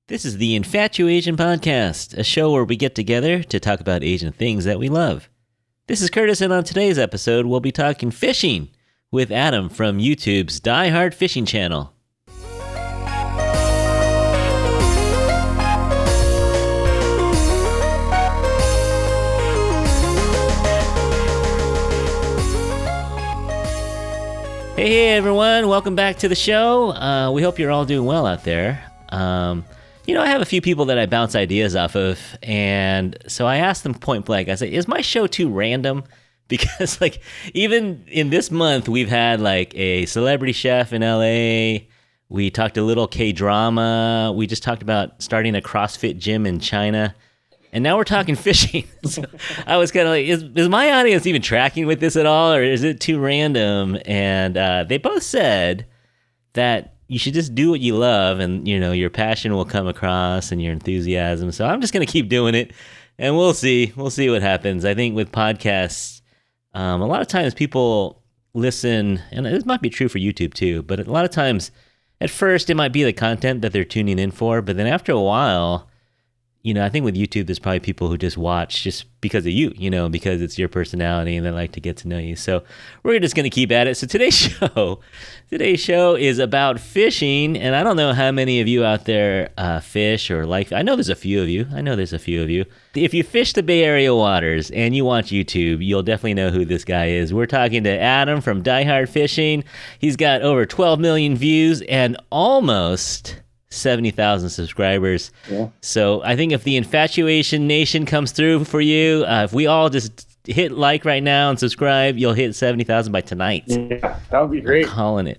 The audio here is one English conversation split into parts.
This is the Infatuasian podcast, a show where we get together to talk about Asian things that we love. This is Curtis, and on today's episode, we'll be talking fishing with Adam from YouTube's Die Hard Fishing channel. Hey everyone, welcome back to the show. We hope you're all doing well out there. I have a few people that I bounce ideas off of, and so I asked them point blank, I said, is my show too random? Because even in this month, we've had a celebrity chef in LA, we talked a little K-drama, we just talked about starting a CrossFit gym in China, and now we're talking fishing. So I was kind of like, is my audience even tracking with this at all, or is it too random? And they both said that you should just do what you love, and your passion will come across and your enthusiasm. So I'm just going to keep doing it, and we'll see what happens. I think with podcasts, a lot of times people listen, and this might be true for YouTube too, but a lot of times at first it might be the content that they're tuning in for, but then after a while, I think with YouTube, there's probably people who just watch just because of you, because it's your personality and they like to get to know you. So we're just going to keep at it. So today's show is about fishing. And I don't know how many of you out there fish or I know there's a few of you. If you fish the Bay Area waters and you watch YouTube, you'll definitely know who this guy is. We're talking to Adam from Die Hard Fishing. He's got over 12 million views and almost 70,000 subscribers. Yeah. So I think if the Infatuasian Nation comes through for you, if we all just hit like right now and subscribe, you'll hit 70,000 by tonight. Yeah, that would be great. I'm calling it.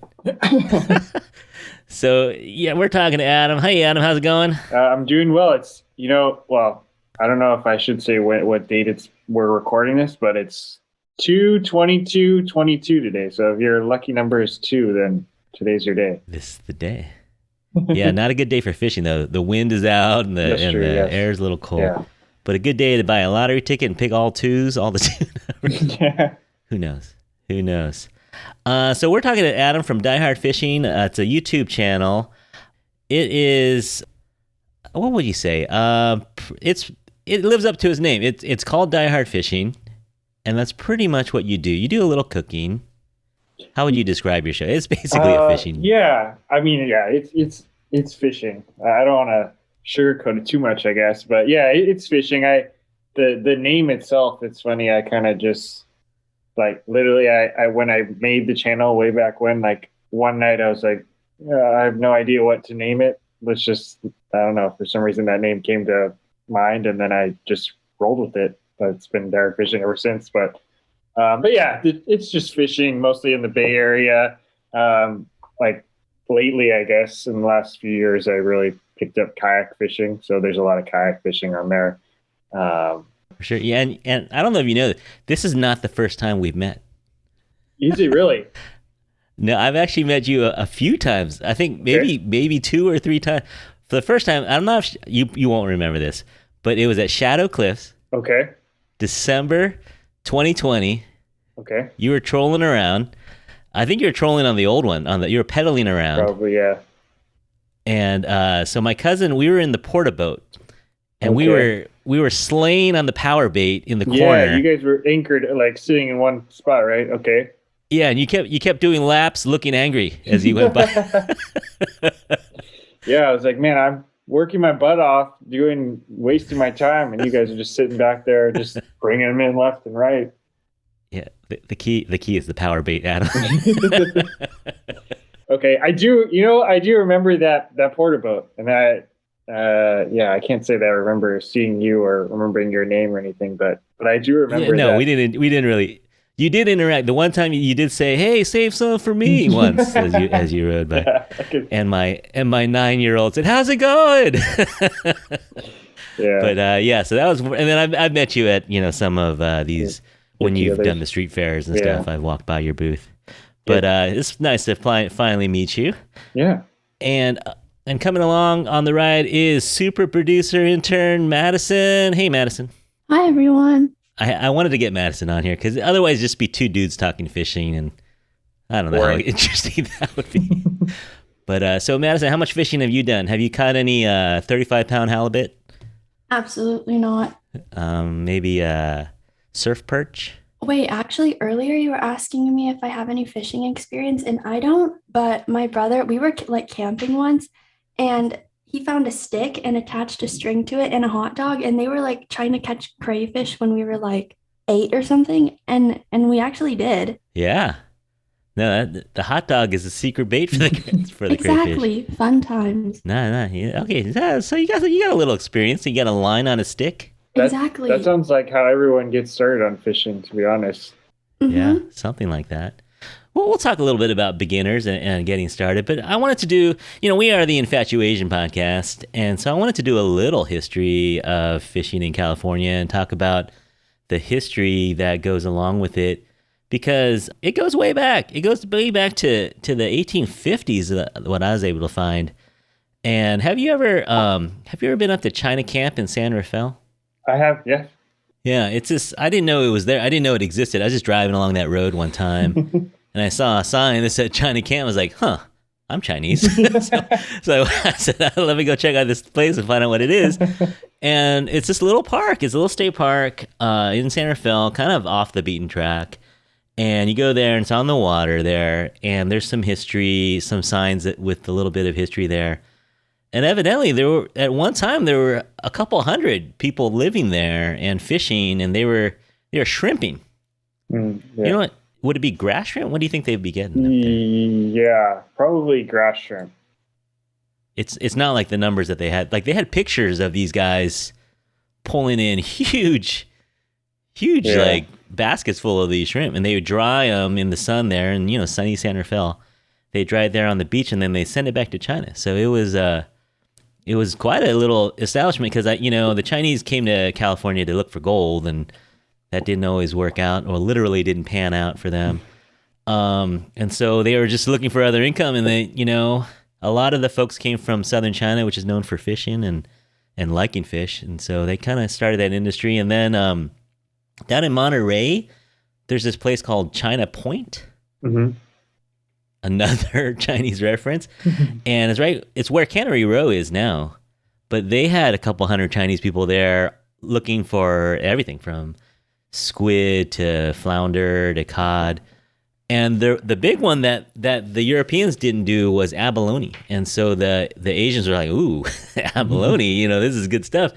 So yeah, we're talking to Adam. Hey Adam, how's it going? I'm doing well. It's I don't know if I should say what date we're recording this, but it's 2/22/22 today. So if your lucky number is 2, then today's your day. This is the day. Yeah, not a good day for fishing though. The wind is out and the air is a little cold. Yeah. But a good day to buy a lottery ticket and pick all 2s, all the 2 numbers. Yeah. Who knows? So we're talking to Adam from Die Hard Fishing. It's a YouTube channel. It is, what would you say? It lives up to its name. It's called Die Hard Fishing, and that's pretty much what you do. You do a little cooking. How would you describe your show? It's basically a fishing. Yeah, it's fishing. I don't want to sugarcoat it too much, I guess, but yeah, it's fishing. The name itself, it's funny. I kind of just literally, I when I made the channel way back when, one night I was like, I have no idea what to name it. Let's just, I don't know, for some reason that name came to mind, and then I just rolled with it. But it's been Die Hard Fishing ever since. But yeah, it's just fishing mostly in the Bay Area. Lately, I guess, in the last few years, I really picked up kayak fishing. So there's a lot of kayak fishing on there. For sure. Yeah, and I don't know if you know, this is not the first time we've met. Is it really? No, I've actually met you a few times. I think maybe 2 or 3 times. For the first time, I'm not you won't remember this, but it was at Shadow Cliffs. Okay. December 2020. Okay. You were trolling around. I think you were trolling on the old one. You were pedaling around. Probably, yeah. And so my cousin, we were in the porta boat, and we were slaying on the power bait in the corner. Yeah, you guys were anchored, sitting in one spot, right? Okay. Yeah, and you kept doing laps, looking angry as you went by. Yeah, I was like, man, I'm working my butt off, wasting my time, and you guys are just sitting back there, just bringing them in left and right. Yeah, the key is the power bait, Adam. Okay, I do remember that porta boat, and I can't say that I remember seeing you or remembering your name or anything, but I do remember. Yeah, no, we didn't really. You did interact. The one time you did say, "Hey, save some for me," once as you rode by, and my 9-year-old said, "How's it going?" Yeah. But so that was, and then I've met you at some of these when you've done the street fairs and stuff. I've walked by your booth, but it's nice to finally meet you. Yeah. And coming along on the ride is super producer intern Madison. Hey, Madison. Hi, everyone. I wanted to get Madison on here because otherwise it'd just be 2 dudes talking fishing, and I don't know how interesting that would be. But so Madison, how much fishing have you done? Have you caught any 35-pound halibut? Absolutely not. Maybe surf perch? Wait, actually, earlier you were asking me if I have any fishing experience, and I don't, but my brother, we were like camping once, and he found a stick and attached a string to it and a hot dog, and they were like trying to catch crayfish when we were like 8 or something, and we actually did. Yeah. No, the hot dog is a secret bait for the for the crayfish. Exactly. Fun times. No, yeah, okay. So you got a little experience. You got a line on a stick. That Exactly. sounds like how everyone gets started on fishing, to be honest. Yeah, Mm-hmm. something like that. Well, we'll talk a little bit about beginners and getting started, but I wanted to do, we are the Infatuasian podcast, and so I wanted to do a little history of fishing in California and talk about the history that goes along with it because it goes way back. It goes way back to the 1850s, what I was able to find. And have you ever been up to China Camp in San Rafael? I have, yeah. Yeah, it's just I didn't know it was there. I didn't know it existed. I was just driving along that road one time, and I saw a sign that said China Camp. I was like, "Huh, I'm Chinese." so I said, "Let me go check out this place and find out what it is." And it's this little park. It's a little state park in San Rafael, kind of off the beaten track. And you go there, and it's on the water there, and there's some history, some signs with a little bit of history there. And evidently, at one time there were a couple hundred people living there and fishing, and they were shrimping. Yeah. You know what? Would it be grass shrimp? What do you think they'd be getting up there? Yeah, probably grass shrimp. It's not like the numbers that they had. Like they had pictures of these guys pulling in huge Yeah. like baskets full of these shrimp, and they would dry them in the sun there, and sunny San Rafael. They dried there on the beach, and then they send it back to China. So it was quite a little establishment because the Chinese came to California to look for gold, and that didn't always work out, or literally didn't pan out for them. And so they were just looking for other income, and a lot of the folks came from southern China, which is known for fishing and liking fish, and so they kind of started that industry. And then down in Monterey, there's this place called China Point. Mm-hmm. Another Chinese reference, and it's where Cannery Row is now, but they had a couple hundred Chinese people there looking for everything from squid to flounder to cod, and the big one that the Europeans didn't do was abalone, and so the Asians were like, ooh, abalone, this is good stuff,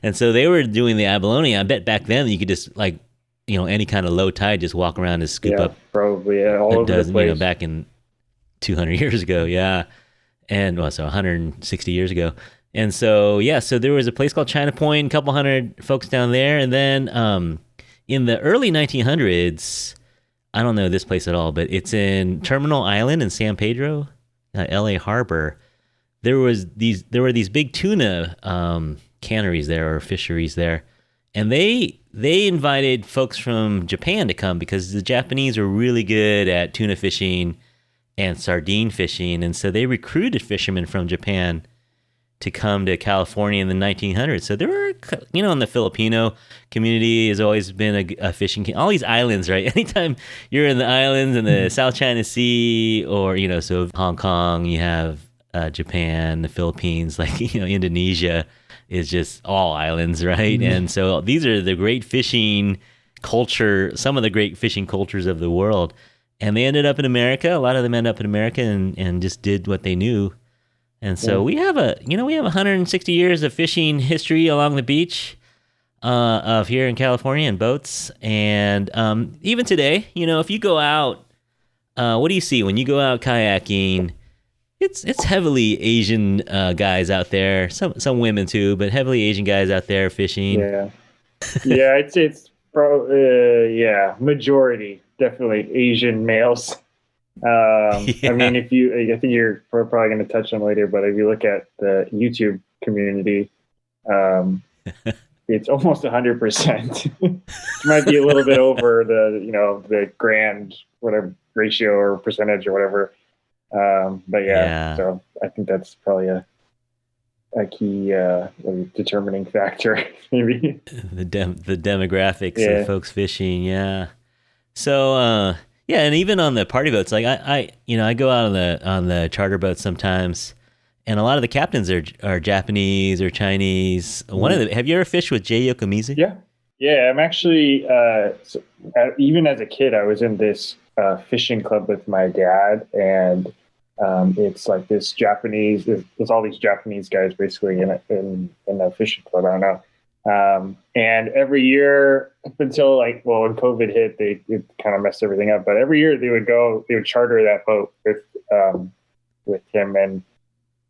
and so they were doing the abalone. I bet back then you could just like any kind of low tide just walk around and scoop up probably all a over the dozen, place. back in 200 years ago, yeah. And so 160 years ago. And so, yeah, so there was a place called China Point, a couple hundred folks down there. And then in the early 1900s, I don't know this place at all, but it's in Terminal Island in San Pedro, LA Harbor. There were these big tuna canneries there, or fisheries there. And they invited folks from Japan to come because the Japanese were really good at tuna fishing and sardine fishing, and so they recruited fishermen from Japan to come to California in the 1900s. So there were, in the Filipino community has always been a fishing. All these islands, right? Anytime you're in the islands in the South China Sea, or so Hong Kong, you have Japan, the Philippines, like Indonesia is just all islands, right? Mm-hmm. And so these are the great fishing culture, some of the great fishing cultures of the world. And they ended up in America. A lot of them end up in America and just did what they knew. And so we have 160 years of fishing history along the beach of here in California in boats. And even today, if you go out, what do you see when you go out kayaking? It's heavily Asian guys out there. Some women too, but heavily Asian guys out there fishing. Yeah, it's majority definitely Asian males. I mean, I think you're probably going to touch on later, but if you look at the YouTube community, it's almost 100%. It might be a little bit over the grand whatever ratio or percentage or whatever. But yeah, so I think that's probably a key determining factor, maybe. The demographics of folks fishing, yeah. So Yeah, and even on the party boats, like I go out on the charter boats sometimes, and a lot of the captains are Japanese or Chinese. One of the have you ever fished with Jay Yokomizu? Yeah. I'm actually even as a kid, I was in this fishing club with my dad, and it's like this Japanese. There's all these Japanese guys basically in a fishing club. I don't know. And every year up until when COVID hit, it kind of messed everything up. But every year they would charter that boat with him, and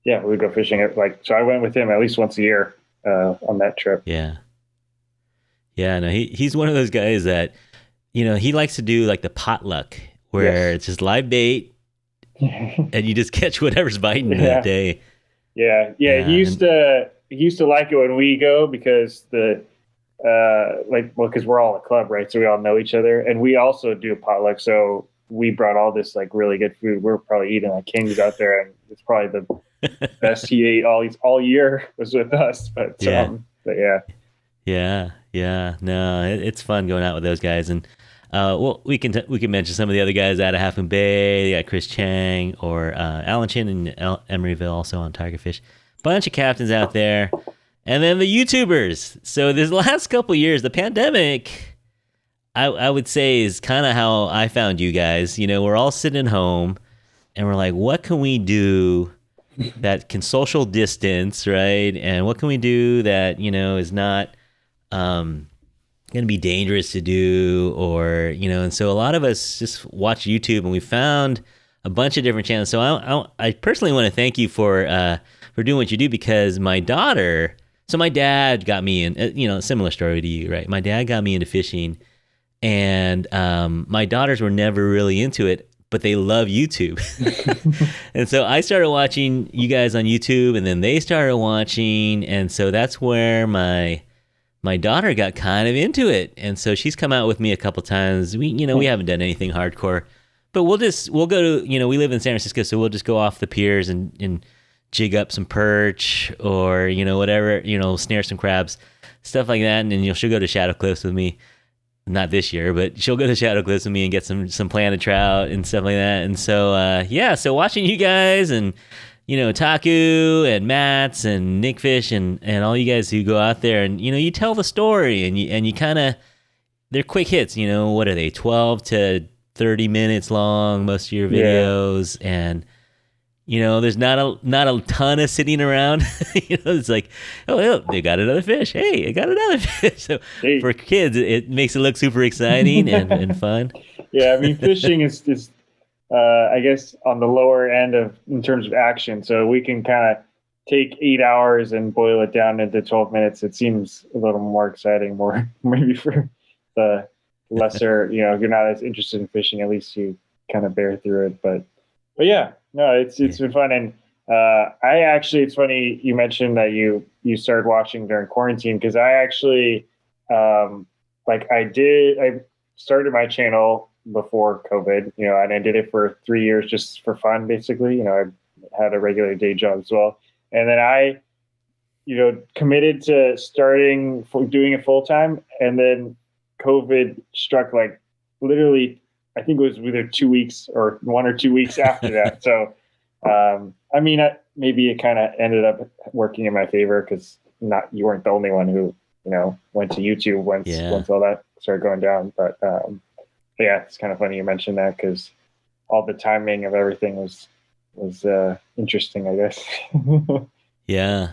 yeah, we would go fishing. So I went with him at least once a year on that trip. Yeah. No, he's one of those guys that, he likes to do like the potluck where it's just live bait and you just catch whatever's biting that day. Yeah. He used to like it when we go because because we're all a club, right? So we all know each other, and we also do a potluck. So we brought all this like really good food. We're probably eating like kings out there, and it's probably the best he ate all year was with us. But yeah. No, it's fun going out with those guys, and we can mention some of the other guys out of Half Moon Bay. They got Chris Chang or Alan Chin in Emeryville, also on Tigerfish. Bunch of captains out there, and then the YouTubers. So this last couple years, the pandemic, I would say, is kind of how I found you guys. We're all sitting at home, and we're like, what can we do that can social distance, right? And what can we do that is not going to be dangerous to do, or and so a lot of us just watch YouTube, and we found a bunch of different channels. So I personally want to thank you for doing what you do, because my dad got me in, similar story to you, right? My dad got me into fishing, and my daughters were never really into it, but they love YouTube. And so I started watching you guys on YouTube, and then they started watching, and so that's where my daughter got kind of into it, and so she's come out with me a couple times. We haven't done anything hardcore, but we'll go to, we live in San Francisco, so we'll just go off the piers and jig up some perch, or whatever, snare some crabs, stuff like that. And then she'll go to Shadow Cliffs with me, not this year, but she'll go to Shadow Cliffs with me and get some planted trout and stuff like that. And so so watching you guys and Taku and Mats and Nick Fish and all you guys who go out there, and you tell the story, and you kind of, they're quick hits. What are they, 12 to 30 minutes long, most of your videos, and there's not a ton of sitting around. It's like, oh, they got another fish. Hey, I got another fish. So for kids, it makes it look super exciting and fun. Yeah, I mean, fishing is I guess on the lower end in terms of action. So we can kind of take 8 hours and boil it down into 12 minutes. It seems a little more exciting, more maybe for the lesser, if you're not as interested in fishing, at least you kind of bear through it. But yeah, no, it's been fun. And it's funny you mentioned that you started watching during quarantine, because I actually I started my channel before COVID, and I did it for 3 years just for fun, basically. I had a regular day job as well. And then I, committed to doing it full time. And then COVID struck literally, I think it was either 2 weeks or 1 or 2 weeks after that. So, maybe it kind of ended up working in my favor, because you weren't the only one who, went to YouTube once all that started going down. But yeah, it's kind of funny you mentioned that, because all the timing of everything was interesting, I guess. Yeah.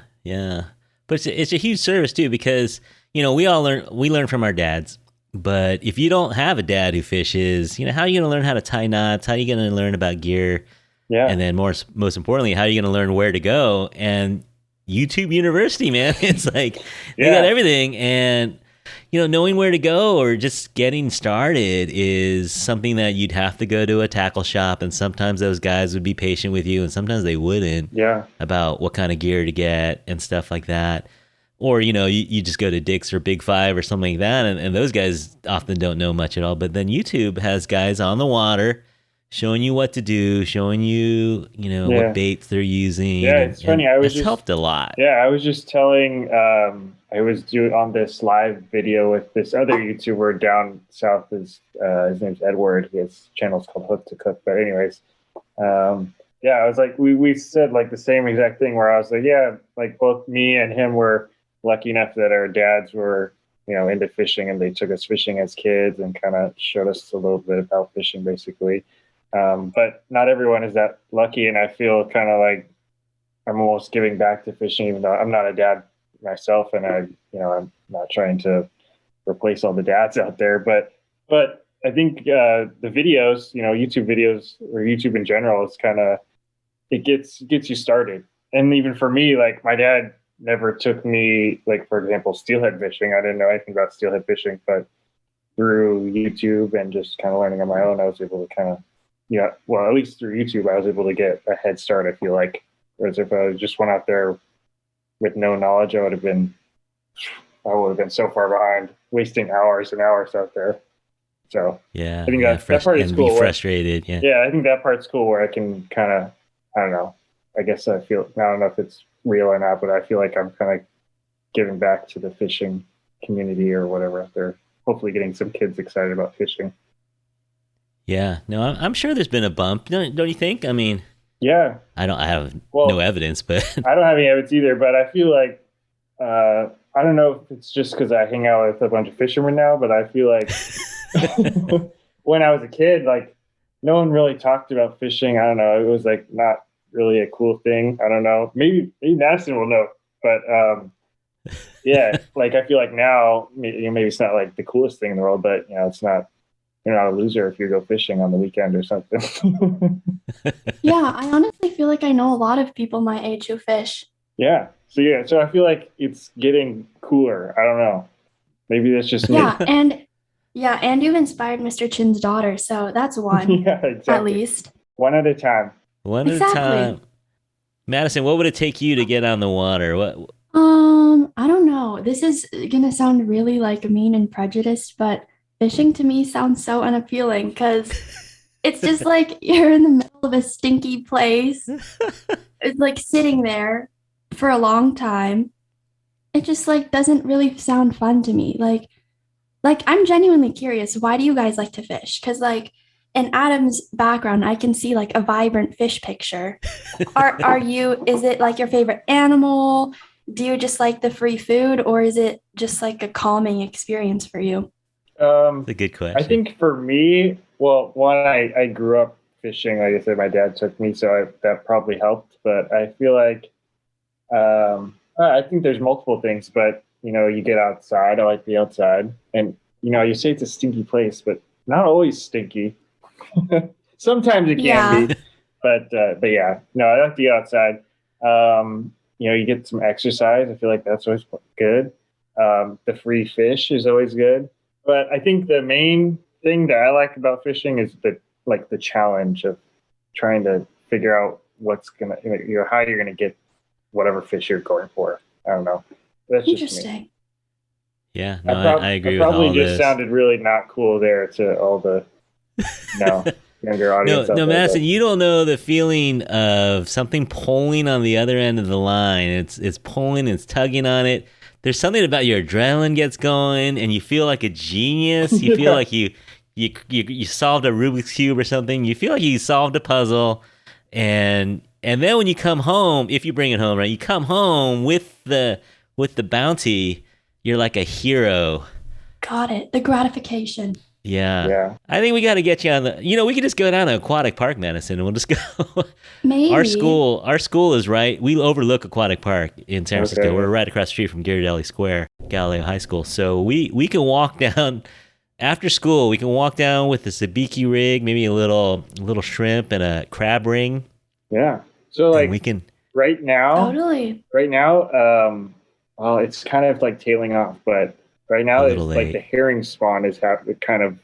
But it's a huge service too, because we learn from our dads. But if you don't have a dad who fishes, how are you going to learn how to tie knots? How are you going to learn about gear? Yeah. And then most importantly, how are you going to learn where to go? And YouTube University, man, it's like they got everything. And knowing where to go or just getting started is something that you'd have to go to a tackle shop, and sometimes those guys would be patient with you, and sometimes they wouldn't. Yeah. About what kind of gear to get and stuff like that. Or, you just go to Dick's or Big Five or something like that, and those guys often don't know much at all. But then YouTube has guys on the water showing you what to do, showing you, what baits they're using. Yeah, it's funny. It's helped a lot. Yeah, I was just telling I was doing on this live video with this other YouTuber down south. His name's Edward. His channel's called Hook to Cook. But anyways, yeah, I was like, we said like the same exact thing where I was like, yeah, like both me and him were lucky enough that our dads were, into fishing, and they took us fishing as kids and kind of showed us a little bit about fishing, basically. But not everyone is that lucky, and I feel kind of like I'm almost giving back to fishing, even though I'm not a dad myself, and I'm not trying to replace all the dads out there, but I think the videos, YouTube videos or YouTube in general, is kind of, it gets you started. And even for me, like my dad never took me, like for example, steelhead fishing. I didn't know anything about steelhead fishing, but through YouTube and just kind of learning on my own, I was able to kind of, well, at least through YouTube, I was able to get a head start, I feel like. Whereas if I just went out there with no knowledge, I would have been so far behind, wasting hours and hours out there. So yeah, I think that part is cool. Be frustrated. Yeah, I think that part's cool where I can kind of, I don't know. I guess I don't know if it's real or not, but I feel like I'm kind of giving back to the fishing community or whatever out there. Hopefully, getting some kids excited about fishing. Yeah, no, I'm sure there's been a bump. Don't you think? I mean, yeah, I have no evidence, but I don't have any evidence either. But I feel like I don't know if it's just because I hang out with a bunch of fishermen now, but I feel like when I was a kid, like no one really talked about fishing. I don't know. It was like not really a cool thing. I don't know. Maybe Madison will know, but yeah, like I feel like now maybe it's not like the coolest thing in the world, but it's not. You're not a loser if you go fishing on the weekend or something. Yeah, I honestly feel like I know a lot of people my age who fish. Yeah. So I feel like it's getting cooler. I don't know. Maybe that's just me. And you've inspired Mr. Chin's daughter, so that's one. Yeah, exactly. At least. One at a time. One at a time. Madison, what would it take you to get on the water? What? I don't know. This is gonna sound really like mean and prejudiced, but fishing to me sounds so unappealing because it's just like you're in the middle of a stinky place. It's like sitting there for a long time. It just like doesn't really sound fun to me. Like I'm genuinely curious, why do you guys like to fish? Because like in Adam's background, I can see like a vibrant fish picture. Is it like your favorite animal? Do you just like the free food, or is it just like a calming experience for you? That's a good question. I think for me, well, one, I grew up fishing. Like I said, my dad took me, so that probably helped. But I feel like I think there's multiple things. But you get outside. I like the outside, and you say it's a stinky place, but not always stinky. Sometimes it can be, but yeah, no, I like the outside. You get some exercise. I feel like that's always good. The free fish is always good. But I think the main thing that I like about fishing is the challenge of trying to figure out what's gonna, how you're gonna get whatever fish you're going for. I don't know. That's interesting. Just me. Yeah, no, I agree with all this. Probably just sounded really not cool there to all the younger audience. No, Madison, you don't know the feeling of something pulling on the other end of the line. It's pulling, it's tugging on it. There's something about your adrenaline gets going, and you feel like a genius. You feel like you solved a Rubik's Cube or something. You feel like you solved a puzzle, and then when you come home, if you bring it home, right? You come home with the bounty. You're like a hero. Got it. The gratification. Yeah. I think we got to get you on the. We could just go down to Aquatic Park, Madison, and we'll just go. Maybe. Our school is right. We overlook Aquatic Park in San Francisco. Okay. We're right across the street from Ghirardelli Square, Galileo High School. So we can walk down after school. We can walk down with a sabiki rig, maybe a little shrimp and a crab ring. Yeah. So like we can right now. Totally. Right now, well, it's kind of like tailing off, but. Right now, it's like the herring spawn is kind of, it's kind of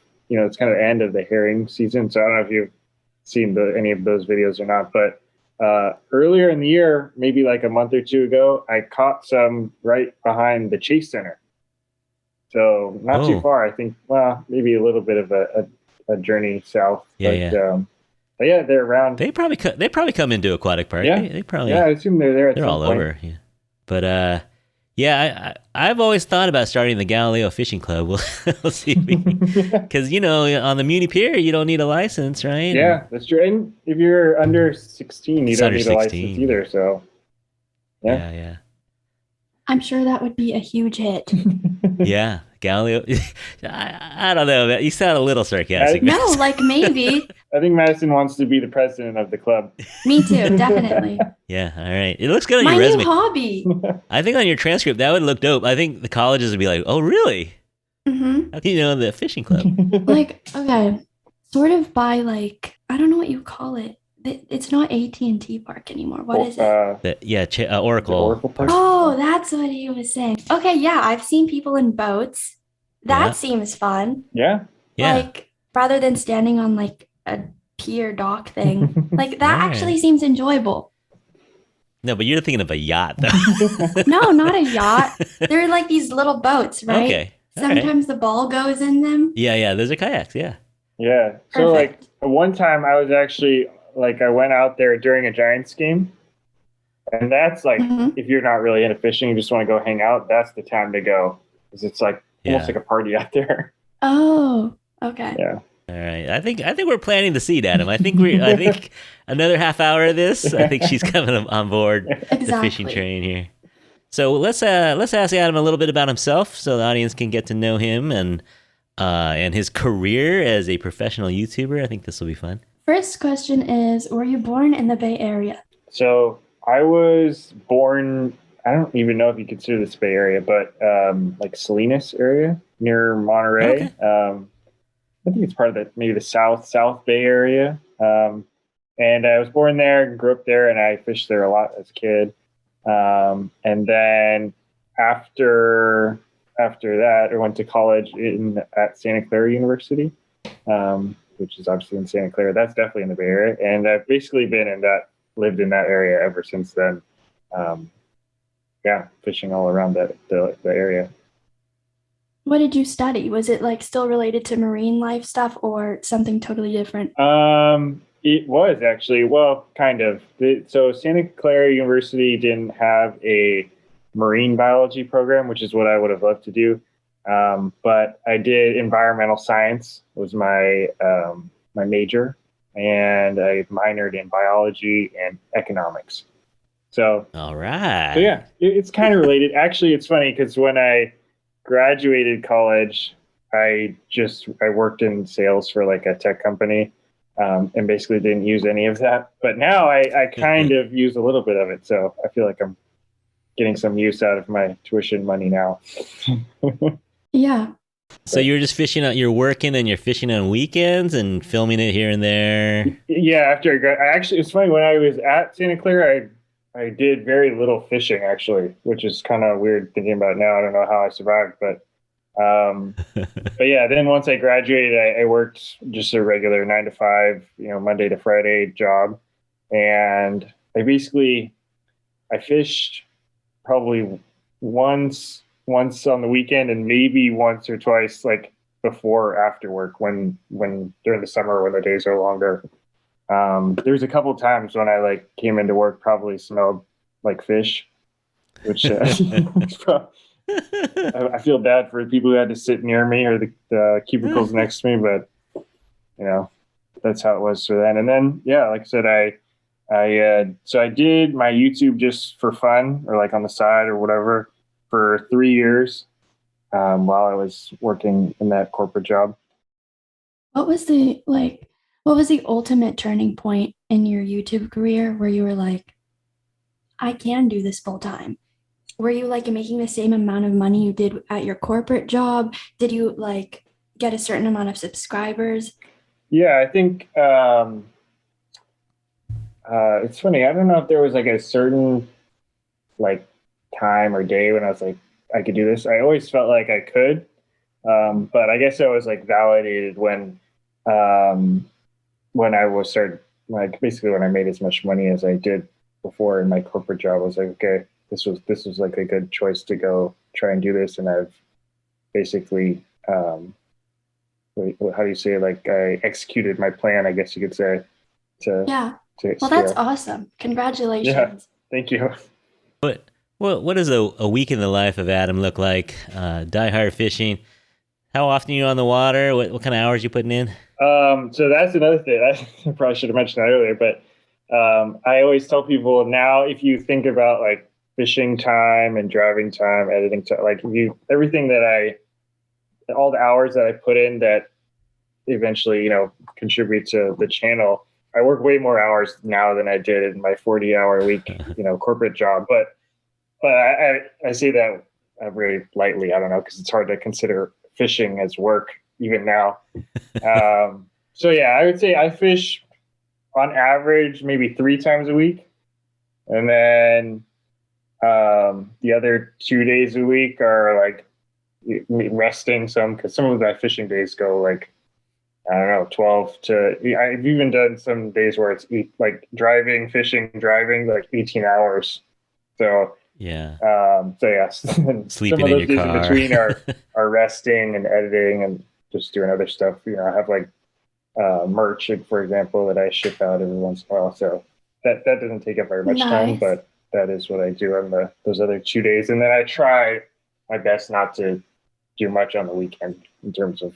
the end of the herring season. So I don't know if you've seen any of those videos or not, but earlier in the year, maybe like a month or two ago, I caught some right behind the Chase Center. So not too far, I think. Well, maybe a little bit of a journey south. Yeah, but yeah, they're around. They probably come into Aquatic Park. Yeah, they probably. Yeah, I assume they're there. They're all over. Yeah, but Yeah, I've always thought about starting the Galileo Fishing Club. We'll see. Because, on the Muni Pier, you don't need a license, right? Yeah, that's true. And if you're under 16, you It's don't under need a license 16. either. So, yeah. Yeah. I'm sure that would be a huge hit. Yeah, Galileo. I don't know. You sound a little sarcastic. No, like maybe. I think Madison wants to be the president of the club. Me too, definitely. Yeah, all right. It looks good on My your new resume. hobby. I think on your transcript, that would look dope. I think the colleges would be like, oh, really? Mm-hmm. How can you know the fishing club? Like, okay, sort of by like, I don't know what you call it. It's not AT&T Park anymore. What is it? Oracle. Oracle Park. Oh, that's what he was saying. Okay, yeah, I've seen people in boats. That Yeah. seems fun. Yeah. Yeah. Like, rather than standing on like a pier dock thing. Like, that Right. actually seems enjoyable. No, but you're thinking of a yacht, though. No, not a yacht. They're like these little boats, right? Okay. All right. Sometimes the ball goes in them. Yeah. Those are kayaks. Yeah. Yeah. So, like, Perfect. one time I was actually, like, I went out there during a Giants game. And that's like, Mhm. if you're not really into fishing, you just want to go hang out, that's the time to go. Because it's like almost like a party out there. Oh, okay. Yeah. All right. I think we're planting the seed, Adam. I think another half hour of this. I think she's coming on board the fishing Exactly. train here. So let's ask Adam a little bit about himself, so the audience can get to know him and his career as a professional YouTuber. I think this will be fun. First question is, were you born in the Bay Area? So I was born, I don't even know if you consider this Bay Area, but like Salinas area near Monterey. Okay. I think it's part of maybe the South Bay Area. And I was born there, grew up there, and I fished there a lot as a kid. And then after that, I went to college at Santa Clara University, which is obviously in Santa Clara. That's definitely in the Bay Area, and I've basically lived in that area ever since then. Fishing all around the area. What did you study? Was it like still related to marine life stuff or something totally different? It was actually, well, kind of. So Santa Clara University didn't have a marine biology program, which is what I would have loved to do. But I did environmental science was my major, and I minored in biology and economics. So, All right. so yeah, it's kind of related. Actually, it's funny because when I graduated college, I worked in sales for like a tech company, and basically didn't use any of that. But now I kind of use a little bit of it, so I feel like I'm getting some use out of my tuition money now. Yeah. So you're just fishing out. You're working and you're fishing on weekends and filming it here and there. Yeah, after actually, it's funny when I was at Santa Clara, I did very little fishing actually, which is kind of weird thinking about now. I don't know how I survived, but yeah. Then once I graduated, I worked just a regular 9 to 5, Monday to Friday job, and I fished probably once on the weekend and maybe once or twice like before or after work when during the summer when the days are longer. There's a couple times when I like came into work, probably smelled like fish, which I feel bad for the people who had to sit near me or the cubicles next to me, but that's how it was for then. And then, yeah, like I said, so I did my YouTube just for fun or like on the side or whatever for 3 years, while I was working in that corporate job. What was the ultimate turning point in your YouTube career where you were like, I can do this full time? Were you like making the same amount of money you did at your corporate job? Did you like get a certain amount of subscribers? Yeah, I think it's funny. I don't know if there was like a certain like time or day when I was like, I could do this. I always felt like I could, but I guess I was like validated when I was basically when I made as much money as I did before in my corporate job. I was like, okay, this was like a good choice to go try and do this, and I've basically how do you say, like, I executed my plan, I guess you could say. Yeah. Well, that's awesome. Congratulations. Yeah. Thank you. But What does a week in the life of Adam look like? Die-hard fishing. How often are you on the water? What kind of hours you putting in? So that's another thing. I probably should have mentioned that earlier, but I always tell people now, if you think about like fishing time and driving time, editing time, like everything all the hours that I put in that eventually, contribute to the channel. I work way more hours now than I did in my 40-hour a week, corporate job. But I say that very lightly. I don't know, because it's hard to consider fishing as work even now. So yeah, I would say I fish on average maybe 3 times a week, and then the other 2 days a week are like resting some, because some of my fishing days go like, I don't know, 12 to, I've even done some days where it's like driving, like 18 hours. So Yeah. so yes, Sleeping some of in those your days car. in between are resting and editing and just doing other stuff. I have like merch, for example, that I ship out every once in a while. So that doesn't take up very much time, Nice. but that is what I do on those other 2 days. And then I try my best not to do much on the weekend in terms of,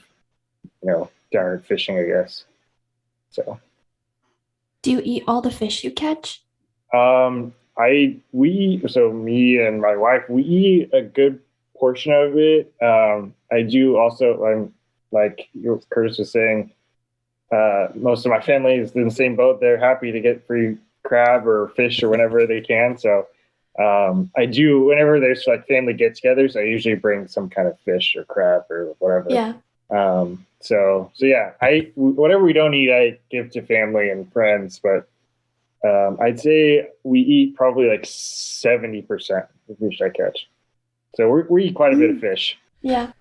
darn fishing, I guess. So Do you eat all the fish you catch? so me and my wife, we eat a good portion of it. I do also, I'm like Curtis was saying, most of my family is in the same boat. They're happy to get free crab or fish or whenever they can. So I do, whenever there's like family get-togethers, I usually bring some kind of fish or crab or whatever. Yeah. So yeah, whatever we don't eat, I give to family and friends. But I'd say we eat probably like 70% of the fish I catch. So we eat quite a bit of fish. Yeah.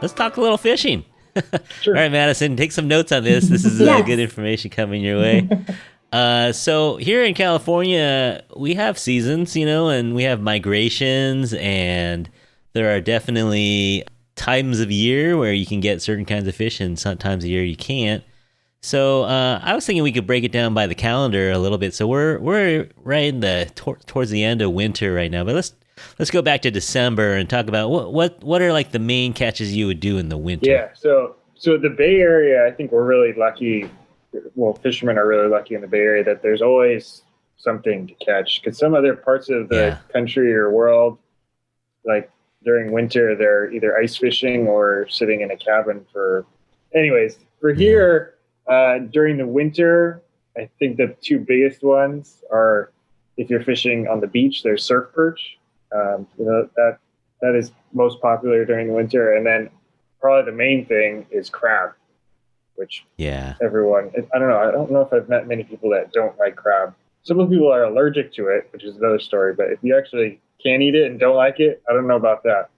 Let's talk a little fishing. Sure. All right, Madison, take some notes on this. This is Yes. good information coming your way. So here in California, we have seasons, and we have migrations, and there are definitely times of year where you can get certain kinds of fish, and sometimes of year you can't. So I was thinking we could break it down by the calendar a little bit. So we're right in towards the end of winter right now, but let's go back to December and talk about what are like the main catches you would do in the winter. Yeah. So the Bay Area, I think we're really lucky. Well, fishermen are really lucky in the Bay Area that there's always something to catch, because some other parts of the country or world, like during winter, they're either ice fishing or sitting in a cabin anyways, for here, during the winter, I think the 2 biggest ones are, if you're fishing on the beach, there's surf perch. That is most popular during the winter. And then probably the main thing is crab, which everyone, I don't know if I've met many people that don't like crab. Some of the people are allergic to it, which is another story, but if you actually can't eat it and don't like it, I don't know about that.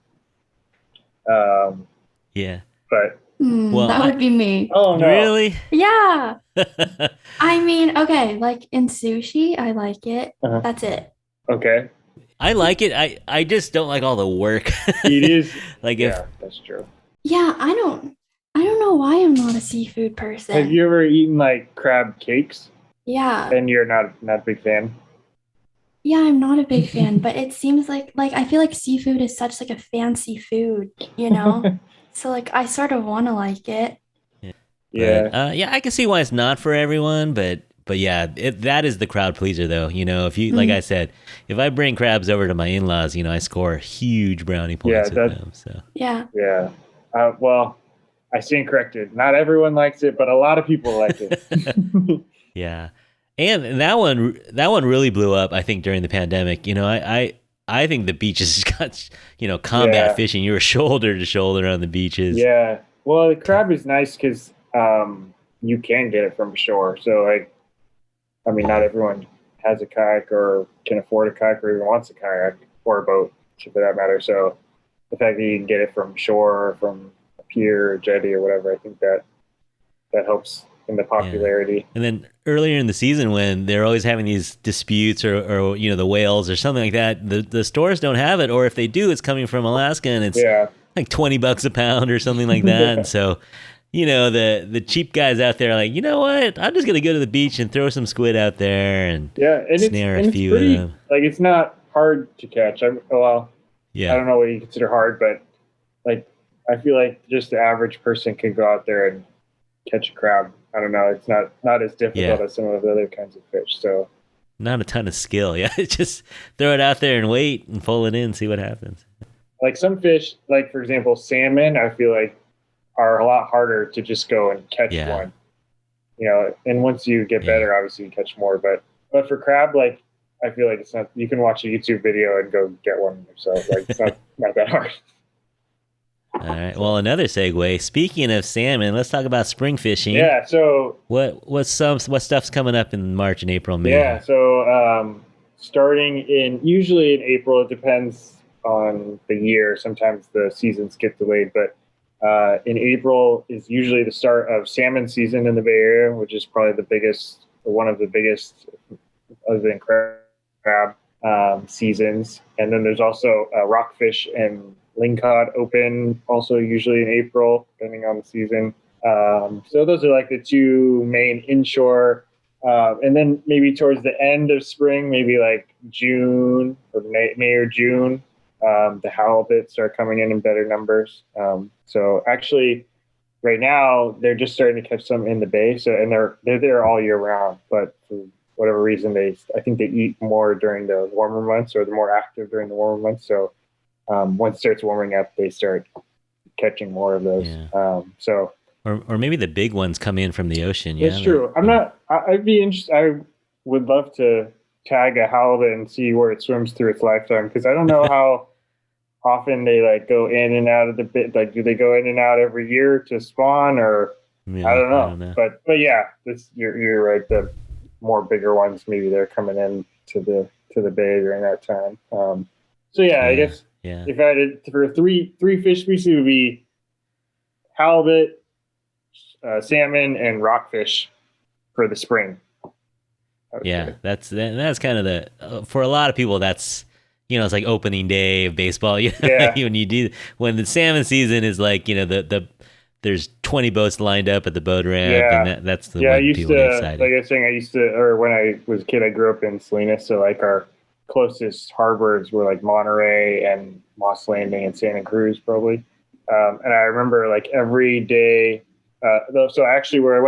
But that would be me. Oh no. Really? Yeah. I mean, okay, like in sushi, I like it. That's it. Okay. I like it. I just don't like all the work. It is. Yeah, that's true. Yeah, I don't know why I'm not a seafood person. Have you ever eaten like crab cakes? Yeah. And you're not a big fan? Yeah, I'm not a big fan, but it seems like I feel like seafood is such like a fancy food, So like I sort of want to like it. Yeah. But, I can see why it's not for everyone, but yeah, that is the crowd pleaser though. If you like I said, if I bring crabs over to my in-laws, I score huge brownie points with them. So yeah. Yeah. Well, I stand corrected. Not everyone likes it, but a lot of people like it. Yeah. And that one really blew up, I think, during the pandemic. I think the beaches got, combat fishing. You were shoulder to shoulder on the beaches. Yeah. Well, the crab is nice because you can get it from shore. So, not everyone has a kayak or can afford a kayak or even wants a kayak or a boat, for that matter. So, the fact that you can get it from shore or from a pier or jetty or whatever, I think that helps in the popularity. Yeah. And then earlier in the season, when they're always having these disputes or the whales or something like that, the stores don't have it, or if they do, it's coming from Alaska and it's like $20 a pound or something like that. And so, the cheap guys out there are like, you know what? I'm just gonna go to the beach and throw some squid out there and snare a few of them. Like it's not hard to catch. I don't know what you consider hard, but like I feel like just the average person can go out there and catch a crab. I don't know. It's not as difficult as some of the other kinds of fish. So not a ton of skill. Yeah, just throw it out there and wait and pull it in, see what happens. Like some fish, like for example, salmon, I feel like are a lot harder to just go and catch one. And once you get better, obviously you catch more. But for crab, like I feel like it's not. You can watch a YouTube video and go get one yourself. Like it's not that hard. All right. Well, another segue. Speaking of salmon, let's talk about spring fishing. Yeah. So what stuff's coming up in March and April, May? Yeah. So starting usually in April, it depends on the year. Sometimes the seasons get delayed, but in April is usually the start of salmon season in the Bay Area, which is probably one of the biggest, other than crab seasons. And then there's also rockfish and lingcod open also usually in April, depending on the season. So those are like the two main inshore. And then maybe towards the end of spring, maybe like June or May or June, the halibut start coming in better numbers. So actually right now they're just starting to catch some in the bay. So, and they're there all year round, but for whatever reason, I think they eat more during the warmer months, or they're more active during the warmer months. So once it starts warming up, they start catching more of those. Yeah. Or maybe the big ones come in from the ocean. It's true. I'd be interested. I would love to tag a halibut and see where it swims through its lifetime, because I don't know how often they like go in and out of the bit. Like, do they go in and out every year to spawn, or I don't know. But yeah, you're right. The more bigger ones, maybe they're coming in to the bay during that time. I guess if I had for three fish species, it would be halibut, salmon, and rockfish for the spring. Yeah, that's kind of the for a lot of people that's it's like opening day of baseball. When the salmon season is like there's 20 boats lined up at the boat ramp, and that's the one people get excited. Like I was saying, when I was a kid, I grew up in Salinas, so like our closest harbors were like Monterey and Moss Landing and Santa Cruz probably. And I remember like every day. So actually, where I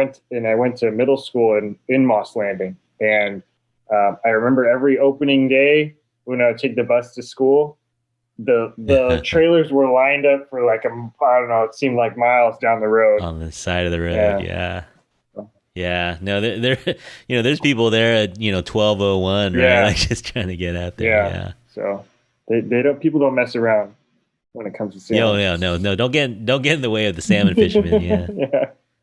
went to middle school in Moss Landing, and I remember every opening day when I would take the bus to school, the trailers were lined up for like I don't know, it seemed like miles down the road on the side of the road. Yeah. No, there's people there at 12:01, right? Like just trying to get out there. Yeah. So people don't mess around when it comes to salmon. No, don't get in the way of the salmon fishermen. Yeah.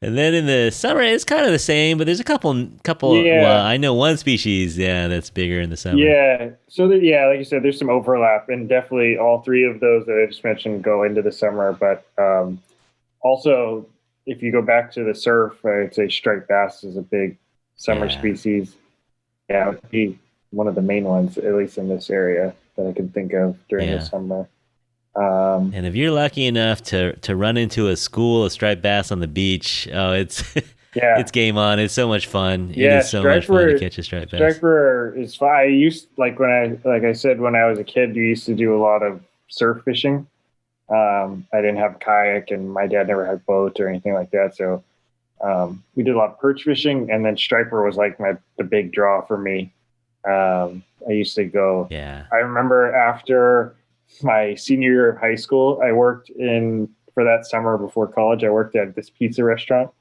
And then in the summer, it's kind of the same, but there's a couple. Well, I know one species, that's bigger in the summer. Yeah. So like you said, there's some overlap, and definitely all three of those that I just mentioned go into the summer. But also, if you go back to the surf, I'd say striped bass is a big summer species. Yeah, it would be one of the main ones, at least in this area, that I can think of during the summer. And if you're lucky enough to run into a school of striped bass on the beach, it's it's game on. It's so much fun. It is so much fun to catch a striped bass. Striper is fun. I used when I was a kid, we used to do a lot of surf fishing. I didn't have a kayak, and my dad never had a boat or anything like that. So we did a lot of perch fishing, and then striper was like the big draw for me. I used to go. Yeah. I remember after my senior year of high school, I worked for that summer before college. I worked at this pizza restaurant,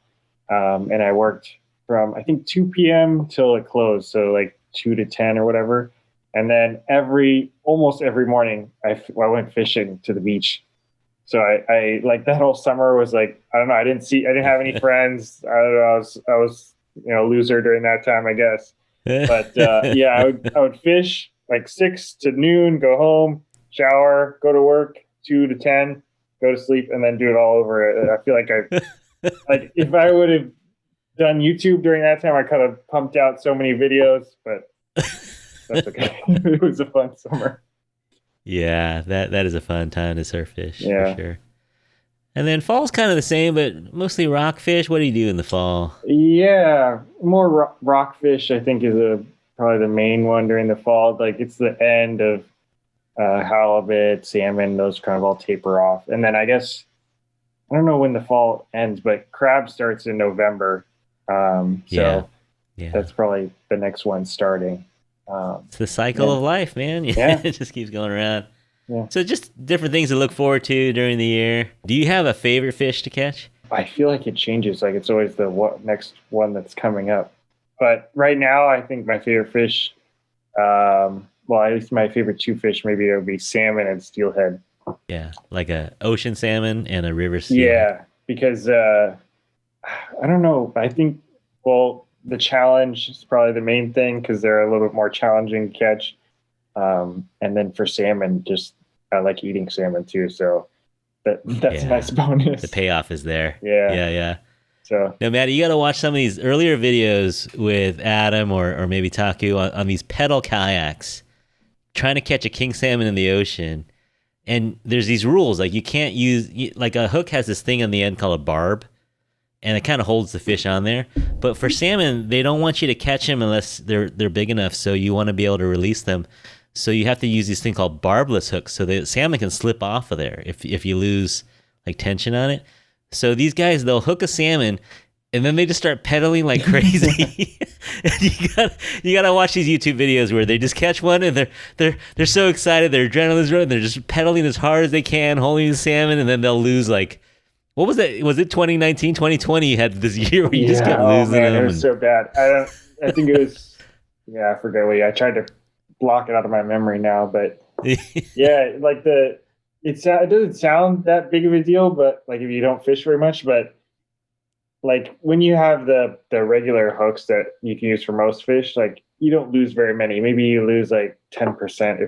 and I worked from I think 2 p.m. till it closed, so like 2 to 10 or whatever. And then almost every morning, I went fishing to the beach. So I like that whole summer was like, I don't know. I didn't have any friends. I don't know. I was a loser during that time, I guess. But I would fish like 6 to noon, go home, shower, go to work, 2 to 10, go to sleep, and then do it all over. I feel like like if I would have done YouTube during that time, I could have pumped out so many videos, but that's okay. It was a fun summer. Yeah, that is a fun time to surf fish, for sure. And then fall's kind of the same, but mostly rockfish. What do you do in the fall? Yeah, more rockfish, I think, is probably the main one during the fall. Like it's the end of halibut, salmon, those kind of all taper off. And then I guess, I don't know when the fall ends, but crab starts in November. So that's probably the next one starting. It's the cycle of life, man. Yeah. It just keeps going around. Yeah. So just different things to look forward to during the year. Do you have a favorite fish to catch? I feel like it changes. Like it's always the next one that's coming up. But right now, I think my favorite fish, well, at least my favorite two fish, maybe it would be salmon and steelhead. Yeah, like a ocean salmon and a river steelhead. Yeah, because I don't know. I think, well, the challenge is probably the main thing because they're a little bit more challenging to catch. And then for salmon, just I like eating salmon too, so that's a nice bonus. The payoff is there. Yeah. So now, Maddie, you got to watch some of these earlier videos with Adam or maybe Taku on these pedal kayaks, trying to catch a king salmon in the ocean. And there's these rules, like you can't use, like a hook has this thing on the end called a barb, and it kind of holds the fish on there. But for salmon, they don't want you to catch them unless they're big enough, so you want to be able to release them. So you have to use this thing called barbless hooks so the salmon can slip off of there if you lose like tension on it. So these guys, they'll hook a salmon and then they just start pedaling like crazy. And you gotta watch these YouTube videos where they just catch one and they're so excited, their adrenaline's running, they're just pedaling as hard as they can, holding the salmon, and then they'll lose like, what was that? Was it 2019, 2020? You had this year where you just kept losing them. It was so bad. I think it was, I forget what. I tried to block it out of my memory now, but yeah, like it doesn't sound that big of a deal, but like if you don't fish very much, but like when you have the regular hooks that you can use for most fish, like you don't lose very many. Maybe you lose like 10%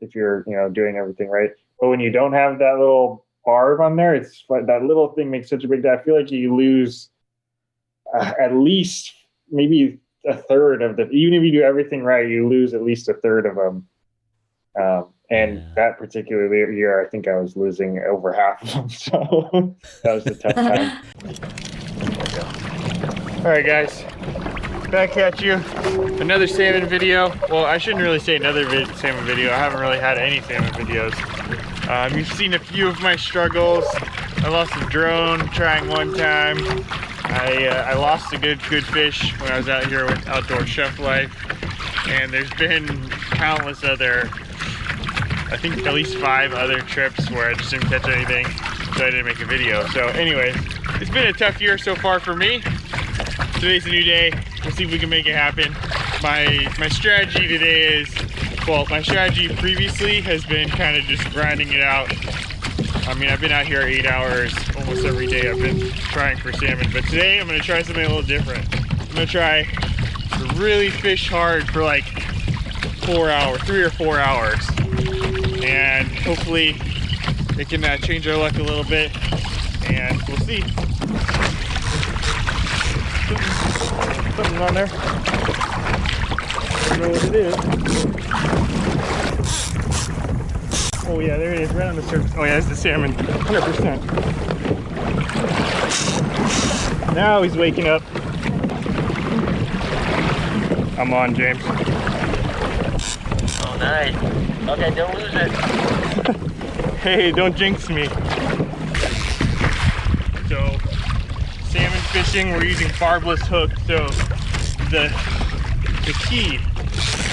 if you're doing everything right. But when you don't have that little barb on there, it's that little thing makes such a big difference. I feel like you lose at least maybe a third of even if you do everything right, you lose at least a third of them. That particular year, I think I was losing over half of them. So that was a tough time. All right, guys, back at you. Another salmon video. Well, I shouldn't really say another salmon video. I haven't really had any salmon videos. You've seen a few of my struggles. I lost a drone trying one time. I lost a good fish when I was out here with Outdoor Chef Life, and there's been countless other, I think at least 5 other trips where I just didn't catch anything, so I didn't make a video. So anyways, it's been a tough year so far for me. Today's a new day. We'll see if we can make it happen. My strategy today is, well, my strategy previously has been kind of just grinding it out. I mean, I've been out here 8 hours almost every day. I've been trying for salmon, but today I'm gonna try something a little different. I'm gonna try to really fish hard for like 4 hours, 3 or 4 hours. And hopefully it can change our luck a little bit, and we'll see. Something on there. I don't know what it is. Oh yeah, there it is, right on the surface. Oh yeah, that's the salmon, 100%. Now he's waking up. I'm on, James. Oh, nice. Okay, don't lose it. Hey, don't jinx me. So, salmon fishing, we're using barbless hooks. So, the key,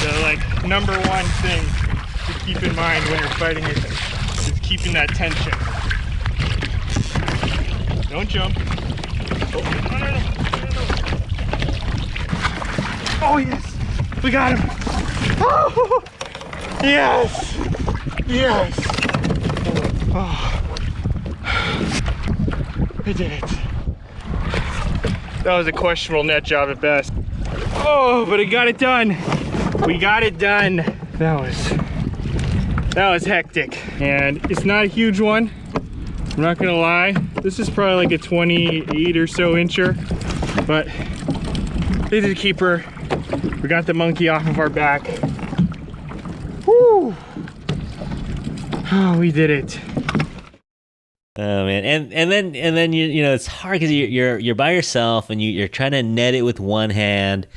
the like number one thing to keep in mind when you're fighting it is keeping that tension. Don't jump. Oh, no. Oh yes, we got him. Oh, yes. Oh. I did it. That was a questionable net job at best. Oh, but I got it done. We got it done. That was hectic. And it's not a huge one, I'm not gonna lie. This is probably like a 28 or so incher, but this is a keeper. We got the monkey off of our back. Woo! Oh, we did it. Oh man, and then you know it's hard because you're by yourself and you're trying to net it with one hand,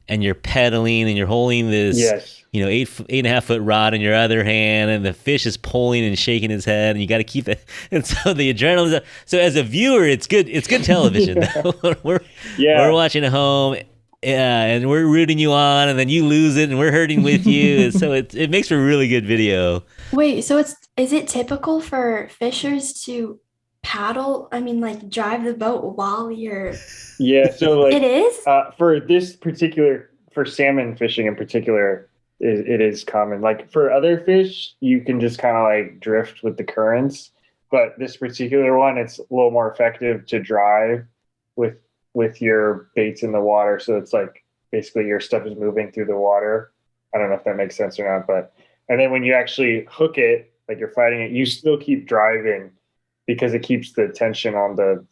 and you're pedaling and you're holding this Yes. 8.5 foot rod in your other hand, and the fish is pulling and shaking his head, and you got to keep it. And so the adrenaline's up. So as a viewer, it's good television. Yeah. we're Yeah. watching at home. Yeah, and we're rooting you on, and then you lose it, and we're hurting with you. And so it makes for a really good video. Wait, so is it typical for fishers to paddle? I mean, like drive the boat while you're. Yeah. So It is? for this particular, for salmon fishing in particular, it is common. Like for other fish, you can just kind of like drift with the currents. But this particular one, it's a little more effective to drive with your baits in the water. So it's like basically your stuff is moving through the water. I don't know if that makes sense or not, but and then when you actually hook it, like you're fighting it, you still keep driving because it keeps the tension on the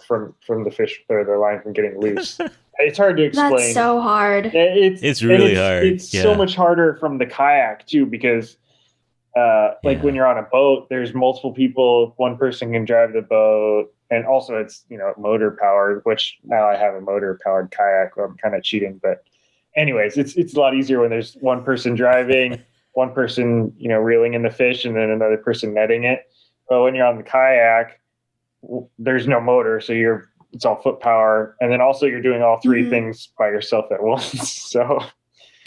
from the fish or the line from getting loose. It's hard to explain. That's so hard. It's really hard. It's so much harder from the kayak too because when you're on a boat, there's multiple people. One person can drive the boat, and also it's motor powered. Which now I have a motor powered kayak. Where I'm kind of cheating, but anyways, it's a lot easier when there's one person driving, one person reeling in the fish, and then another person netting it. But when you're on the kayak, there's no motor, so it's all foot power, and then also you're doing all three things by yourself at once. So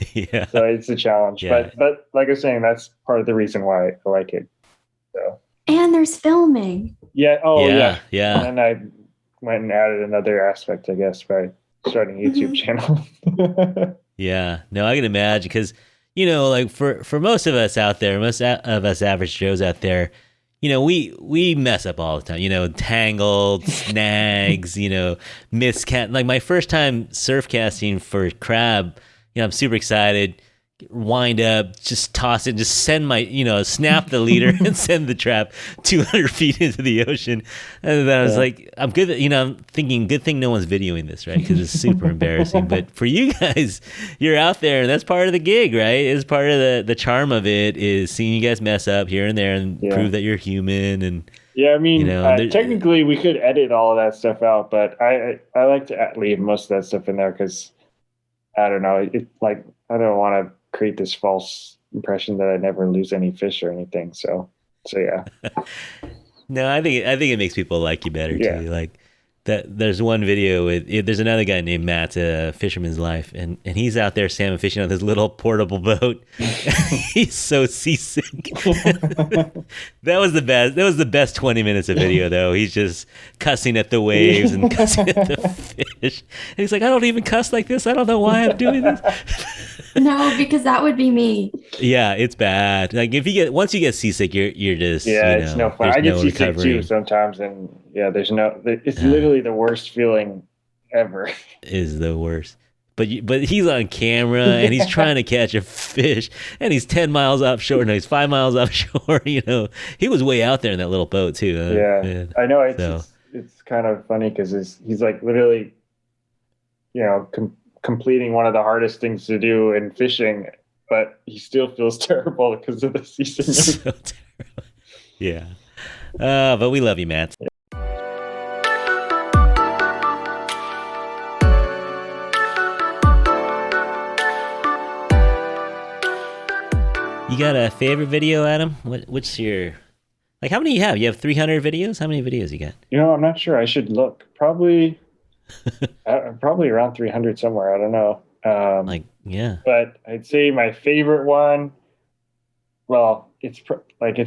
it's a challenge. Yeah. But like I was saying, that's part of the reason why I like it. So And there's filming. yeah. Oh yeah. Yeah. And I went and added another aspect, I guess, by starting a YouTube channel. Yeah, no, I can imagine because, like for most of us out there, most of us average Joes out there, we mess up all the time, tangled, snags, miscast. Like my first time surf casting for crab, I'm super excited. Wind up, just toss it, just send my, snap the leader and send the trap 200 feet into the ocean. And then I was like, I'm good. I'm thinking, good thing no one's videoing this, right? Because it's super embarrassing. But for you guys, you're out there, and that's part of the gig, right? It's part of the charm of it is seeing you guys mess up here and there and prove that you're human. And yeah, I mean, technically we could edit all of that stuff out, but I like to leave most of that stuff in there because I don't know, I don't want to create this false impression that I never lose any fish or anything. So yeah. No, I think it makes people like you better too. Like that. There's one video there's another guy named Matt, Fisherman's Life, and he's out there salmon fishing on this little portable boat. He's so seasick. That was the best. That was the best 20 minutes of video though. He's just cussing at the waves and cussing at the fish. And he's like, I don't even cuss like this. I don't know why I'm doing this. No, because that would be me. Yeah, it's bad. Like once you get seasick, you're just it's no fun. I get seasick too sometimes, and it's literally the worst feeling ever. Is the worst. But he's on camera and he's trying to catch a fish, and he's 10 miles offshore. No, he's 5 miles offshore. He was way out there in that little boat too. Man. I know. It's kind of funny because he's like literally, completing one of the hardest things to do in fishing, but he still feels terrible because of the seasickness. So terrible. Yeah. But we love you, Matt. Yeah. You got a favorite video, Adam? What's your... Like, how many do you have? You have 300 videos? How many videos you got? I'm not sure. I should look. Probably around 300 somewhere. I don't know. But I'd say my favorite one, well, it's hard. Like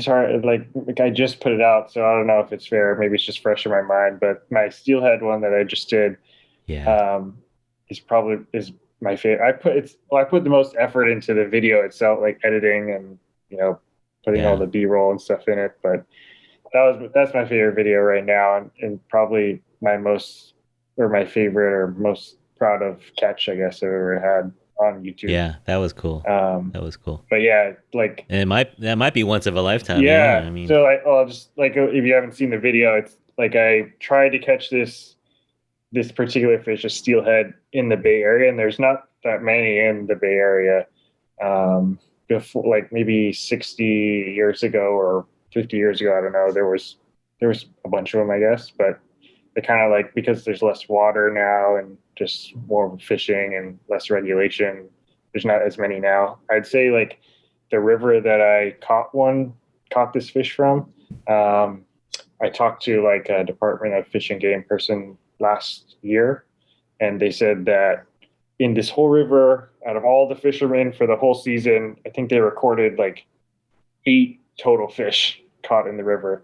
I just put it out, so I don't know if it's fair. Maybe it's just fresh in my mind. But my steelhead one that I just did, is my favorite. I put the most effort into the video itself, like editing and putting all the B-roll and stuff in it. But that's my favorite video right now, and probably my favorite or most proud of catch I guess I've ever had on YouTube. Yeah, that was cool. That was cool. But yeah, like and that might be once of a lifetime. Yeah, I mean, so I'll just like if you haven't seen the video, it's like I tried to catch this particular fish, a steelhead, in the Bay Area, and there's not that many in the Bay Area. Before, like maybe 60 years ago or 50 years ago, I don't know, there was there was a bunch of them, I guess, but they kind of like, because there's less water now and just more fishing and less regulation, there's not as many now. I'd say like the river that I caught this fish from, I talked to like a Department of Fish and Game person last year, and they said that in this whole river, out of all the fishermen for the whole season, I think they recorded like 8 total fish caught in the river.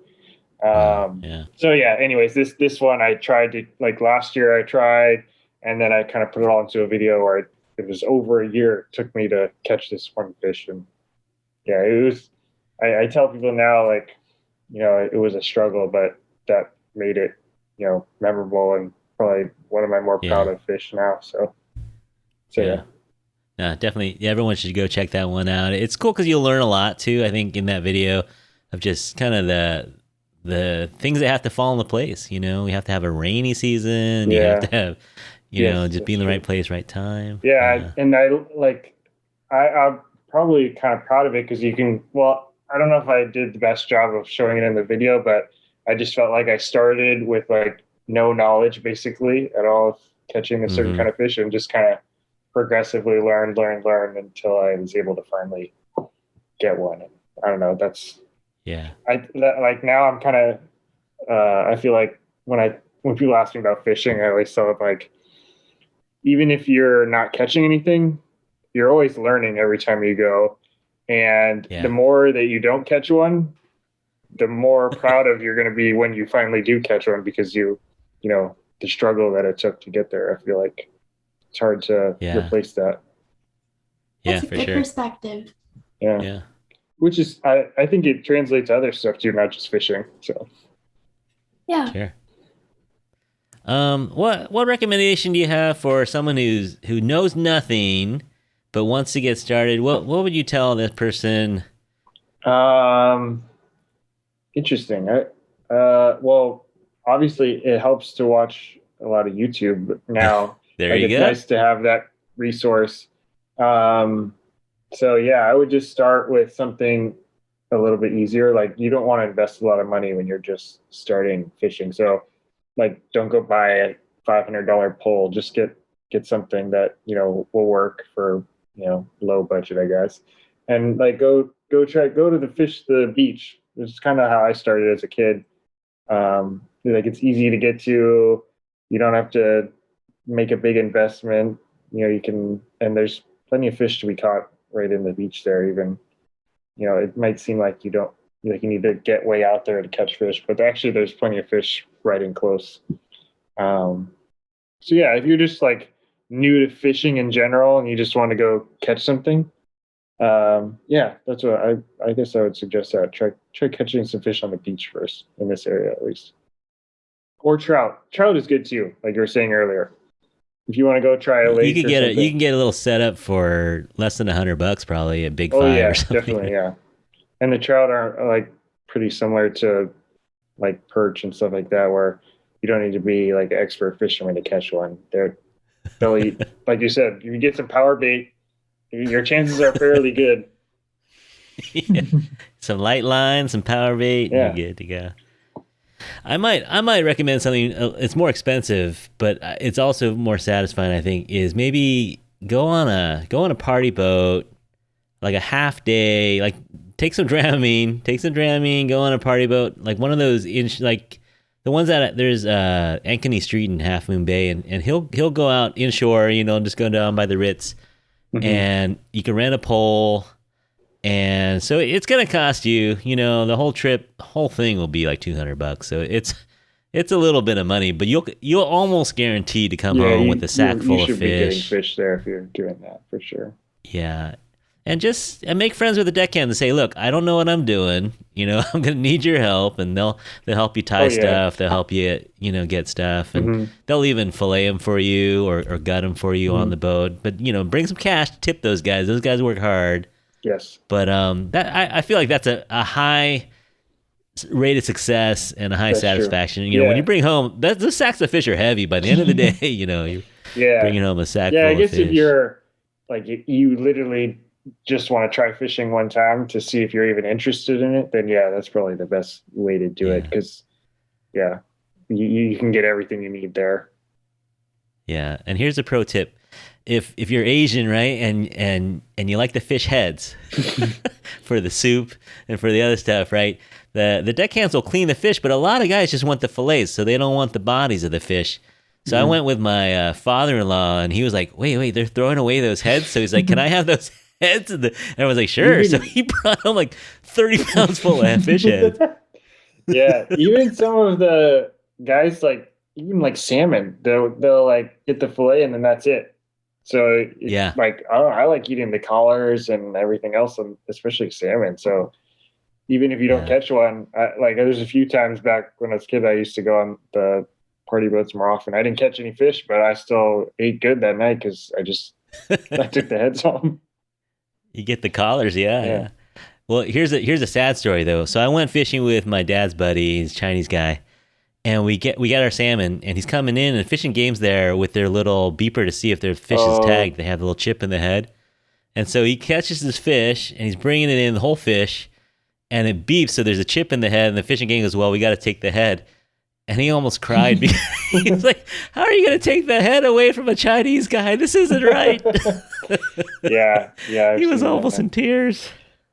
Yeah. So yeah, anyways, this one I tried to, like last year I tried, and then I kind of put it all into a video where it was over a year it took me to catch this one fish. And yeah, it was, I tell people now, like, you know, it was a struggle, but that made it, you know, memorable and probably one of my more proud of fish now. So yeah. No, definitely. Yeah, everyone should go check that one out. It's cool because you'll learn a lot too, I think, in that video of just kind of the things that have to fall into place. You know, we have to have a rainy season. You have to have, you know, just be in the right place, right time. Yeah. And I'm probably kind of proud of it because you can, well, I don't know if I did the best job of showing it in the video, but I just felt like I started with like no knowledge basically at all of catching a certain kind of fish, and just kind of progressively learned until I was able to finally get one. And I don't know, that's, like now I'm kind of, I feel like when people ask me about fishing, I always tell them like, even if you're not catching anything, you're always learning every time you go. And the more that you don't catch one, the more proud of you're going to be when you finally do catch one, because you know, the struggle that it took to get there. I feel like it's hard to replace that. That's a good perspective. Yeah. Which is, I think it translates to other stuff too, not just fishing. So yeah. Sure. What recommendation do you have for someone who knows nothing but wants to get started? What would you tell this person? Interesting. Well, obviously it helps to watch a lot of YouTube now. There like, you it's go. nice to have that resource. So yeah, I would just start with something a little bit easier. Like, you don't want to invest a lot of money when you're just starting fishing. So like, don't go buy a $500 pole. Just get something that, you know, will work for, you know, low budget, I guess. And like, go to the beach. It's kind of how I started as a kid. Like, it's easy to get to. You don't have to make a big investment. You know, you can, and there's plenty of fish to be caught right in the beach there. Even, you know, it might seem like you need to get way out there to catch fish, but actually there's plenty of fish right in close. So yeah, if you're just like new to fishing in general and you just want to go catch something, that's what I guess I would suggest that. Try catching some fish on the beach first, in this area at least. Or trout. Trout is good too, like you were saying earlier. If you want to go try a lake, you can get a little setup for less than $100, probably at Big Five or something. Definitely, yeah. And the trout are like pretty similar to like perch and stuff like that, where you don't need to be like an expert fisherman to catch one. They'll eat, like you said, if you get some power bait, your chances are fairly good. Some light line, some power bait, and you're good to go. I might recommend something. It's more expensive, but it's also more satisfying, I think. Is maybe go on a party boat, like a half day. Like, take some Dramamine, go on a party boat, like one of those like the ones that there's Ankeny Street in Half Moon Bay, and he'll go out inshore, you know, just go down by the Ritz, and you can rent a pole. And so it's going to cost you, you know, the whole thing will be like $200. So it's a little bit of money, but you'll almost guaranteed to come home with a sack full of fish. You should be getting fish there if you're doing that, for sure. Yeah. And make friends with the deckhand and say, look, I don't know what I'm doing. You know, I'm going to need your help. And they'll help you tie stuff. They'll help you, you know, get stuff. And they'll even fillet them for you or gut them for you on the boat. But, you know, bring some cash to tip those guys. Those guys work hard. Yes. But I feel like that's a high rate of success and a high satisfaction. True. You know, when you bring home, those sacks of fish are heavy. By the end of the day, you know, you're bringing home a sack full of fish. Yeah, I guess if you're, like, you literally just want to try fishing one time to see if you're even interested in it, then that's probably the best way to do it. Because yeah, you can get everything you need there. Yeah, and here's a pro tip: if you're Asian, right, and you like the fish heads for the soup and for the other stuff, right? The deckhands will clean the fish, but a lot of guys just want the fillets, so they don't want the bodies of the fish. So I went with my father-in-law, and he was like, "Wait, they're throwing away those heads." So he's like, "Can I have those heads?" And I was like, "Sure." So he brought home like 30 pounds full of fish heads. Yeah, even some of the guys like even like salmon, they'll like get the fillet and then that's it. So Yeah, like I don't know, I like eating the collars and everything else, and especially salmon. So even if you don't yeah. catch one, like there's a few times back when I was a kid, I used to go on the party boats more often. I didn't catch any fish, but I still ate good that night because I took the heads home. You get the collars, yeah, Yeah. yeah. Well, here's a sad story though. So I went fishing with my dad's buddy, he's a Chinese guy, and we got our salmon, and he's coming in and fishing games there with their little beeper to see if their fish is Oh, tagged. They have a little chip in the head, and so he catches this fish and he's bringing it in the whole fish, and it beeps. So there's a chip in the head, and the fishing game goes, "Well, we got to take the head." And he almost cried because he was like, "How are you going to take the head away from a Chinese guy? This isn't right." yeah, yeah, I've He was seen almost that. in tears.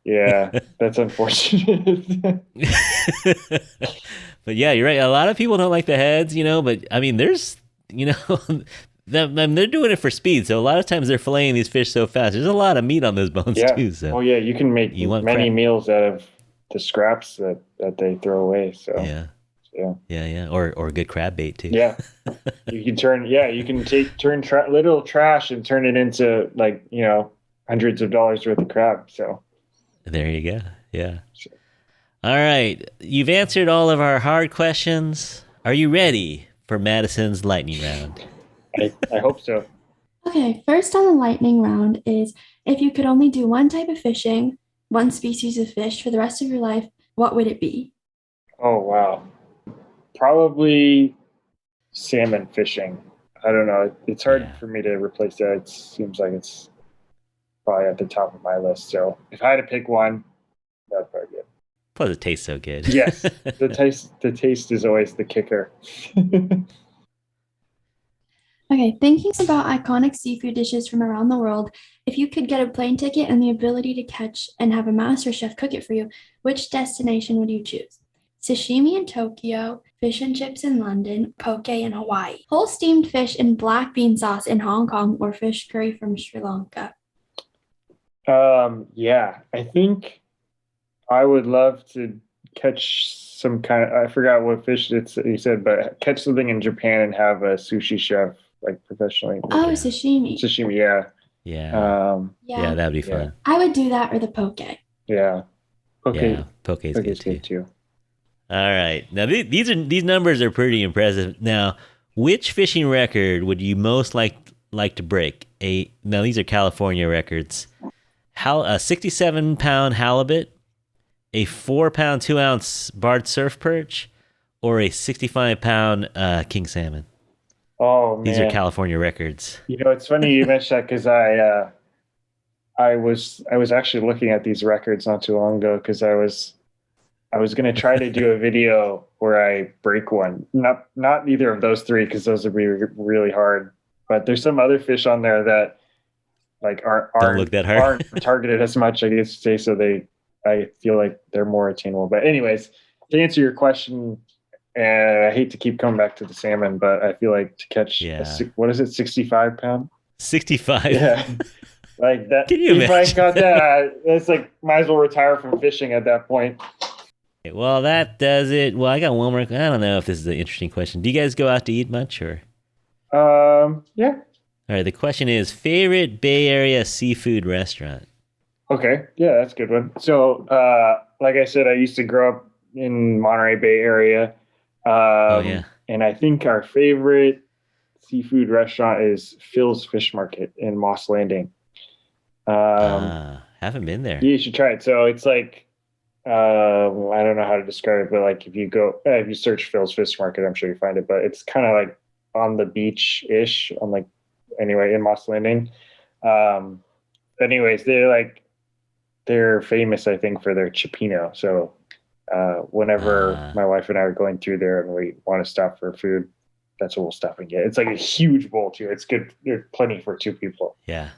Yeah, that's unfortunate. But yeah, you're right. A lot of people don't like the heads, but I mean, there's, they're doing it for speed. So a lot of times they're filleting these fish so fast. There's a lot of meat on those bones Yeah. too. So Oh, yeah. You can make you want many crap. meals out of the scraps that they throw away. So, Yeah. yeah. Yeah. Yeah. Or good crab bait too. Yeah. You can turn little trash and turn it into like, hundreds of dollars worth of crab. So, There you go. Yeah. so All right. You've answered all of our hard questions. Are you ready for Madison's lightning round? I hope so. Okay, first on the lightning round is if you could only do one type of fishing, one species of fish for the rest of your life, what would it be? Oh, wow. Probably salmon fishing. I don't know. It's hard Yeah. for me to replace that. It seems like it's probably at the top of my list. So if I had to pick one, that'd probably be it. Plus, it tastes so good. Yes, the taste is always the kicker. Okay, thinking about iconic seafood dishes from around the world, if you could get a plane ticket and the ability to catch and have a master chef cook it for you, which destination would you choose? Sashimi in Tokyo, fish and chips in London, poke in Hawaii, whole steamed fish in black bean sauce in Hong Kong, or fish curry from Sri Lanka. Yeah, I think I would love to catch some kind of, I forgot what fish it's you said, but catch something in Japan and have a sushi chef like professionally make Oh, it. Yeah. sashimi. Sashimi, yeah. Yeah. Yeah, Yeah, that'd be Yeah, fun. I would do that or the poke. yeah. Yeah, Okay, poke's okay, good it's too. good too. All right. Now these numbers are pretty impressive. Now, which fishing record would you most like to break? Now these are California records. A 67-pound halibut, a 4-pound 2-ounce barred surf perch, or a 65-pound king salmon. Oh These are man, California records. it's funny you mentioned that because I was actually looking at these records not too long ago because I was going to try to do a video where I break one. Not either of those three because those would be really hard. But there's some other fish on there that like aren't Don't look aren't that hard. aren't targeted as much, I guess to say. So I feel like they're more attainable. But anyways, to answer your question, and I hate to keep coming back to the salmon, but I feel like to catch Yeah. what is it, 65 pound? 65. Yeah, like that. Can you If I got imagine? that, it's like might as well retire from fishing at that point. Well, that does it. Well, I got one more. I don't know if this is an interesting question. Do you guys go out to eat much or? Yeah. All right, the question is favorite Bay Area seafood restaurant. Okay. Yeah, that's a good one. So, like I said, I used to grow up in Monterey Bay area. Oh yeah. And I think our favorite seafood restaurant is Phil's Fish Market in Moss Landing. Haven't been there. You should try it. So it's like, I don't know how to describe it, but like if you search Phil's Fish Market, I'm sure you find it, but it's kind of like on the beach ish on like, anyway, in Moss Landing. Um, but anyways, they're famous, I think, for their cioppino. So Whenever my wife and I are going through there and we want to stop for food, that's what we'll stop and get. It's like a huge bowl too. It's good. There's plenty for 2 people. Yeah.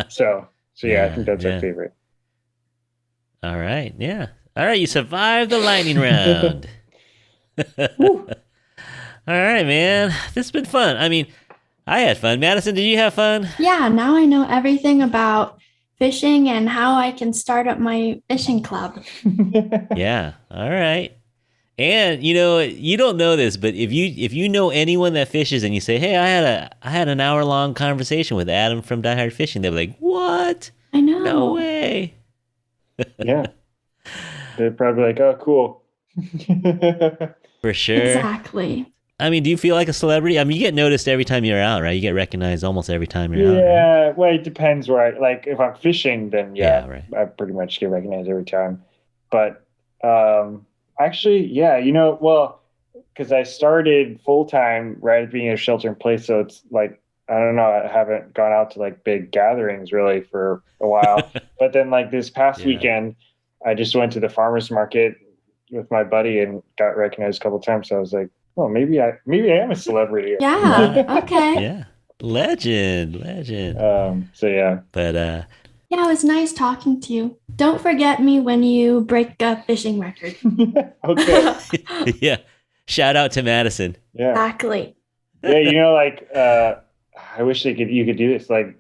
So yeah, I think that's our favorite. All right. Yeah. All right. You survived the lightning round. All right, man. This has been fun. I mean, I had fun. Madison, did you have fun? Yeah, now I know everything about fishing and how I can start up my fishing club. Yeah. All right. And you don't know this, but if you know anyone that fishes and you say, "Hey, I had an hour-long conversation with Adam from Die Hard Fishing," they'll be like, "What? I know. No way." Yeah. They're probably like, "Oh, cool." For sure. Exactly. I mean, do you feel like a celebrity? I mean, you get noticed every time you're out, right? You get recognized almost every time you're out. Yeah, right? Well, it depends where if I'm fishing, then right. I pretty much get recognized every time. But actually, yeah, because I started full time right at being a shelter in place, so it's like I don't know, I haven't gone out to like big gatherings really for a while. But then like this past weekend, I just went to the farmers market with my buddy and got recognized a couple of times. So I was like, oh, maybe I am a celebrity. Yeah. Okay. Yeah. Legend. So yeah. But yeah, it was nice talking to you. Don't forget me when you break a fishing record. Okay. Yeah. Shout out to Madison. Yeah. Exactly. Yeah, I wish you could do this. Like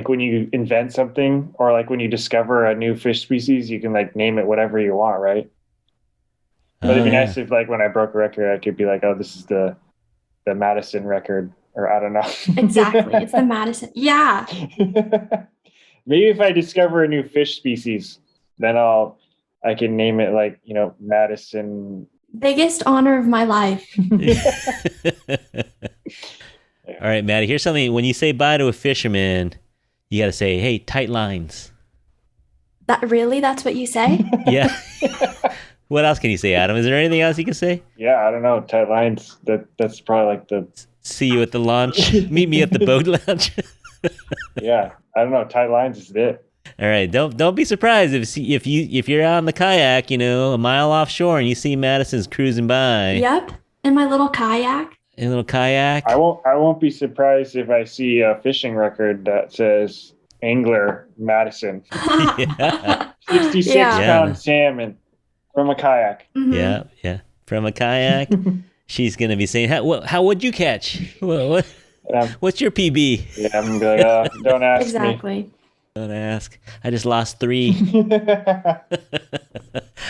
when you invent something or like when you discover a new fish species, you can like name it whatever you want, right? But it'd be nice if like when I broke a record, I could be like, oh, this is the Madison record, or I don't know. Exactly. It's the Madison. Yeah. Maybe if I discover a new fish species, then I can name it like, Madison. Biggest honor of my life. All right, Maddie, here's something. When you say bye to a fisherman, you got to say, hey, tight lines. That's what you say? Yeah. What else can you say, Adam? Is there anything else you can say? Yeah, I don't know. Tight lines. That's probably like the... See you at the launch. Meet me at the boat launch. Yeah, I don't know. Tight lines is it. All right, don't be surprised if you're out on the kayak, a mile offshore, and you see Madison's cruising by. Yep, in my little kayak. In a little kayak. I won't be surprised if I see a fishing record that says Angler Madison. Yeah. 66-pound salmon from a kayak. Mm-hmm. Yeah, from a kayak. She's gonna be saying, "How would you catch? What's your PB?" Yeah, I'm gonna be like, "Oh, don't ask me." Exactly. Don't ask. I just lost 3.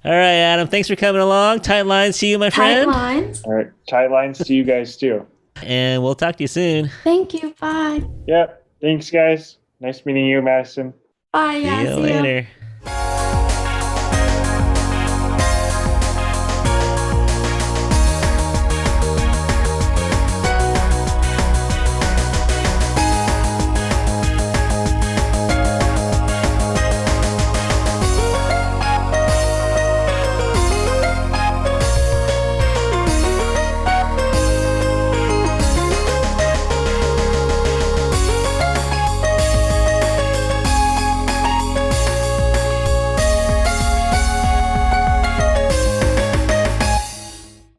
All right, Adam. Thanks for coming along. Tight lines to you, my friend. Tight lines. All right, tight lines to you guys too. And we'll talk to you soon. Thank you. Bye. Yep. Thanks, guys. Nice meeting you, Madison. Bye. See you later.